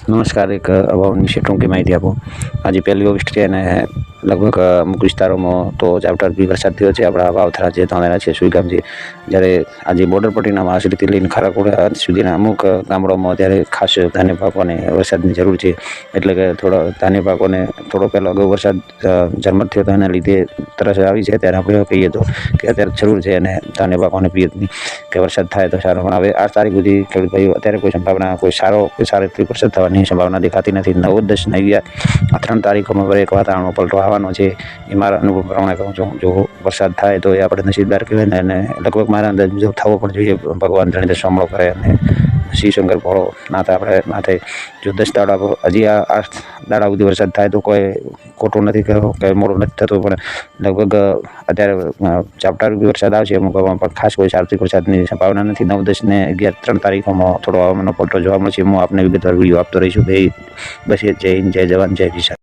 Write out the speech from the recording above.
નમસ્કાર. એક હવામાન વિશે ટૂંકી માહિતી આપો. આજે 1 ઓગસ્ટ છે અને લગભગ અમુક વિસ્તારોમાં તો ઝાપટા બી વરસાદ થયો છે. આપણા વાવથરા છે, તાંદરા છે, સુઈગામ છે. જ્યારે આજે બોર્ડર પટ્ટીના મહાસીથી લઈને ખારાકોડા સુધીના અમુક ગામડાઓમાં અત્યારે ખાસ ધાન્ય પાકોને વરસાદની જરૂર છે. એટલે કે થોડો ધાન્ય પાકોને થોડો પહેલો અગાઉ વરસાદ ઝરમર થયો હતો, એના લીધે તરસ આવી છે. ત્યારે આપણે કહીએ તો કે અત્યારે જરૂર છે અને ધાન્ય પાકોને પિયતની કે વરસાદ થાય તો સારો. પણ હવે 8 તારીખ સુધી ખેડૂત ભાઈઓ અત્યારે કોઈ સંભાવના કોઈ સારી વરસાદ થવાની સંભાવના દેખાતી નથી. 9, 10 ને 11 આ 3 તારીખોમાં એક વાતાવરણનો પલટો આવવાનો છે. એ મારા અનુભવ પ્રમાણે કહું છું. જો વરસાદ થાય તો એ આપણે નસીબદાર કહેવાય ને. અને લગભગ મારા અંદાજ મુજબ થવો પણ જોઈએ. ભગવાન જાણે સાંભળો કરે અને શિવ શંકર ભોળો નાથ આપણે ના થાય. જો 10 દાડા હજી આ 8 દાડા સુધી વરસાદ થાય તો કોઈ ખોટું નથી કહેવો કે મોડું નથી થતું. પણ લગભગ અત્યારે ઝાપટારૂપી વરસાદ આવશે અમુક પણ ખાસ કોઈ સાર્વત્રિક વરસાદની સંભાવના નથી. 9, 10 ને 11 3 તારીખોમાં થોડો હવામાનનો પલટો જોવા મળશે. હું આપને વિગતવાર વિડીયો આપતો રહીશું. બસ જય હિન્દ, જય જવાન, જય કિસાન.